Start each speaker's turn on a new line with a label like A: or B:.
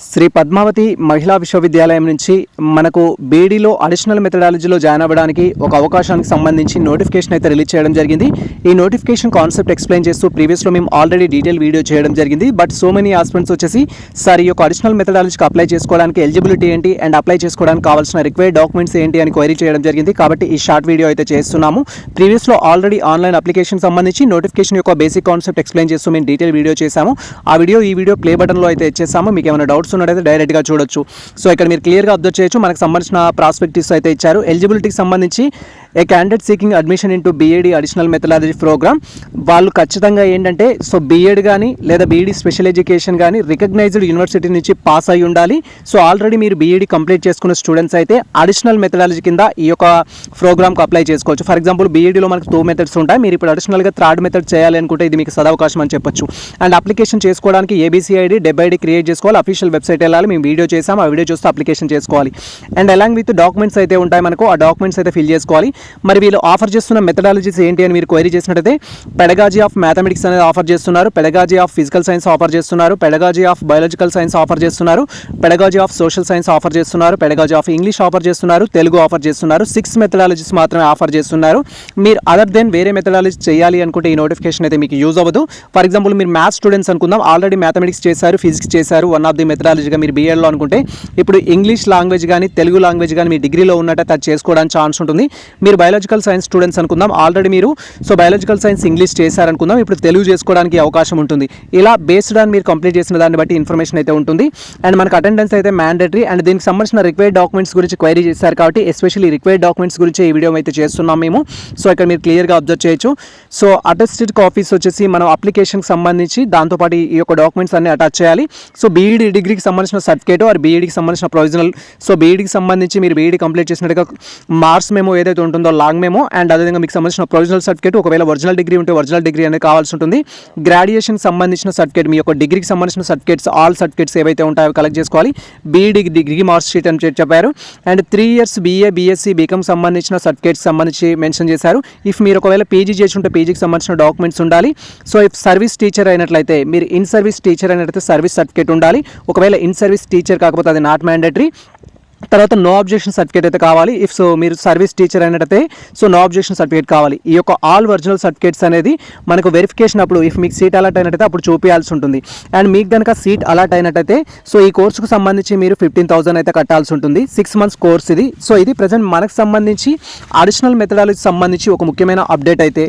A: శ్రీ పద్మావతి మహిళా విశ్వవిద్యాలయం నుంచి మనకు బీఈడీలో అడిషనల్ మెథడాలజీలో జాయిన్ అవ్వడానికి ఒక అవకాశానికి సంబంధించి నోటిఫికేషన్ అయితే రిలీజ్ చేయడం జరిగింది. ఈ నోటిఫికేషన్ కాన్సెప్ట్ ఎక్స్ప్లెయిన్ చేస్తూ ప్రీవియస్లో మేము ఆల్రెడీ డీటెయిల్ వీడియో చేయడం జరిగింది. బట్ సో మెనీ ఆస్పిరెంట్స్ వచ్చేసి సార్ ఈ యొక్క అడిషనల్ మెథడాలజీకి అప్లై చేసుకోవడానికి ఎలిజిబిలిటీ ఏంటి అండ్ అప్లై చేసుకోవడానికి కావాల్సిన రిక్వైర్డ్ డాక్యుమెంట్స్ ఏంటి అని క్వైరీ చేయడం జరిగింది. కాబట్టి ఈ షార్ట్ వీడియో అయితే చేస్తున్నాము. ప్రీవియస్లో ఆల్రెడీ ఆన్లైన్ అప్లికేషన్ సంబంధించి నోటిఫికేషన్ యొక్క బేసిక్ కాన్సెప్ట్ ఎక్స్ప్లెయిన్ చేస్తూ మేము డీటెయిల్ వీడియో చేశాము. ఈ వీడియో ప్లే బటన్లో అయితే ఇచ్చేసాము. మీకు ఏమైనా డౌట్స్ ఉన్నట్టయితే డైరెక్ట్గా చూడొచ్చు. సో ఇక్కడ మీరు క్లియర్గా అబ్జర్వ్ చేయొచ్చు. మనకు సంబంధించిన ప్రాస్పెక్టివ్స్ అయితే ఇచ్చారు. ఎలిజిబిలిటీకి సంబంధించి a candidate seeking admission into BEd additional methodology program వాళ్ళు ఖచ్చితంగా ఏంటంటే సో బీఎడ్ కానీ లేదా బీఈడీ స్పెషల్ ఎడ్యుకేషన్ కానీ రికగ్నైజ్డ్ యూనివర్సిటీ నుంచి పాస్ అయి ఉండాలి. సో ఆల్రెడీ మీరు బీఈడీ కంప్లీట్ చేసుకున్న స్టూడెంట్స్ అయితే అడిషనల్ మెథడాలజీ కింద ఈ యొక్క ప్రోగ్రామ్కి అప్లై చేసుకోవచ్చు. ఫర్ ఎగ్జాంపుల్ బీఈడీలో మనకు 2 మెథడ్స్ ఉంటాయి. మీరు ఇప్పుడు అడిషనల్గా 3rd మెథడ్ చేయాలి అనుకుంటే ఇది మీకు సదవకాశం అని చెప్పొచ్చు. అండ్ అప్లికేషన్ చేసుకోవడానికి ఏబీసీఐడి డెబ్ క్రియేట్ చేసుకోవాలి. అఫీషియల్ వెబ్సైట్ వెళ్ళాలి. మేము వీడియో చేసాము. ఆ వీడియో చూస్తే అప్లికేషన్ చేసుకోవాలి. అండ్ అలాంగ్ విత్ డాక్యుమెంట్స్ అయితే ఉంటాయి మనకు. ఆ డాక్యుమెంట్స్ అయితే ఫిల్ చేసుకోవాలి. మరి వీళ్ళు ఆఫర్ చేస్తున్న మెథడాలజీస్ ఏంటి అని మీరు క్వైరీ చేసినట్టయితే పెడగాజీ ఆఫ్ మ్యాథమెటిక్స్ అనేది ఆఫర్ చేస్తున్నారు, pedagogy of physical science offer చేస్తున్నారు, pedagogy of biological science offer చేస్తున్నారు, pedagogy of social science offer చేస్తున్నారు, పెడగాజీ ఆఫ్ ఇంగ్లీష్ ఆఫర్ చేస్తున్నారు, తెలుగు ఆఫర్ చేస్తున్నారు. 6 మెథడాలజీస్ మాత్రమే ఆఫర్ చేస్తున్నారు. మీరు అదర్ దెన్ వేరే మెథడాలజీ చేయాలి అనుకుంటే ఈ నోటిఫికేషన్ అయితే మీకు యూజ్ అవ్వదు. ఫర్ ఎగ్జాంపుల్ మీరు మ్యాథ్స్ స్టూడెంట్స్ అనుకుందాం, ఆల్రెడీ మ్యాథమెటిక్స్ చేశారు, ఫిజిక్స్ చేశారు, వన్ ఆఫ్ ది మెథడాలజీగా మీరు బీఎడ్లో అనుకుంటే ఇప్పుడు ఇంగ్లీష్ లాంగ్వేజ్ కానీ తెలుగు లాంగ్వేజ్ కానీ మీ డిగ్రీలో ఉన్నట్టయితే అది చేసుకోవడానికి ఛాన్స్ ఉంటుంది. మీరు బయాలజికల్ సైన్స్ స్టూడెంట్స్ అనుకుందాం, ఆల్రెడీ మీరు సో బయాలజికల్ సైన్స్ ఇంగ్లీష్ చేశారనుకుందాం, ఇప్పుడు తెలుగు చేసుకోవడానికి అవకాశం ఉంటుంది. ఇలా బేస్డ్ ఆన్ మీరు కంప్లీట్ చేసిన దాన్ని బట్టి ఇన్ఫర్మేషన్ అయితే ఉంటుంది. అండ్ మనకు అటెండెన్స్ అయితే మ్యాండేటరీ. అండ్ దీనికి సంబంధించిన రిక్వైర్డ్ డాక్యుమెంట్స్ గురించి క్వైరీ చేశారు కాబట్టి ఎస్పెషల్లీ రిక్వైర్డ్ డాక్యుమెంట్స్ గురించి ఈ వీడియో అయితే చేస్తున్నాం మేము. సో ఇక్కడ మీరు క్లియర్గా అబ్జర్వ్ చేయొచ్చు. సో అటెస్టెడ్ కాపీస్ వచ్చేసి మనం అప్లికేషన్కి సంబంధించి దాంతోపాటు ఈ యొక్క డాక్యుమెంట్స్ అన్ని అటాచ్ చేయాలి. సో బీఈడీ డిగ్రీకి సంబంధించిన సర్టిఫికేట్ ఆర్ బీఈడీకి సంబంధించిన ప్రొవిజనల్. సో బీఈడీకి సంబంధించి మీరు బీఈడీ కంప్లీట్ చేసినట్టుగా మార్క్స్ మెమో ఏదైతే ఉంటుందో లాంగ్ మెమో అండ్ అదేవిధంగా మీకు సంబంధించిన ప్రొవిజనల్ సర్టిఫికేట్, ఒకవేళ ఒరిజినల్ డిగ్రీ ఉంటే ఒరిజినల్ డిగ్రీ అనేది కావాల్సి ఉంటుంది. గ్రాడ్యుయేషన్ సంబంధించిన సర్టిఫికేట్, మీ యొక్క డిగ్రీకి సంబంధించిన సర్టిఫికేట్స్ ఆల్ సర్టిఫికేట్స్ ఏవైతే ఉంటాయో కలెక్ట్ చేసుకోవాలి. బీఈడీ డిగ్రీ మార్క్స్ షీట్ అని చెప్పారు. And 3 years BA BSc BCom సంబంధించిన సర్టిఫికేట్స్ సంబంధించి మెన్షన్ చేశారు. ఇఫ్ మీరు ఒకవేళ పీజీ చేసి ఉంటే పీజీకి సంబంధించిన డాక్యుమెంట్స్ ఉండాలి. సో ఇఫ్ సర్వీస్ టీచర్ అయినట్లయితే మీరు ఇన్ సర్వీస్ టీచర్ అయినట్లయితే సర్వీస్ సర్టిఫికేట్ ఉండాలి. ఒకవేళ ఇన్ సర్వీస్ టీచర్ కాకపోతే అది నాట్ మ్యాండేటరీ. తర్వాత నో అబ్జెక్షన్ సర్టిఫికేట్ అయితే కావాలి. ఇఫ్ సో మీరు సర్వీస్ టీచర్ అయినట్టయితే సో నో అబ్జెక్షన్ సర్టిఫికేట్ కావాలి. ఈ యొక్క ఆల్ ఒరిజినల్ సర్టిఫికేట్స్ అనేది మనకు వెరిఫికేషన్ అప్పుడు ఇఫ్ మీకు సీట్ అలాట్ అయినట్టయితే అప్పుడు చూపించాల్సి ఉంటుంది. అండ్ మీకు కనుక సీట్ అలాట్ అయినట్టయితే సో ఈ కోర్సుకు సంబంధించి మీరు 15,000 అయితే కట్టాల్సి ఉంటుంది. 6 months కోర్స్ ఇది. సో ఇది ప్రజెంట్ మనకు సంబంధించి అడిషనల్ మెథడాలజీ సంబంధించి ఒక ముఖ్యమైన అప్డేట్ అయితే.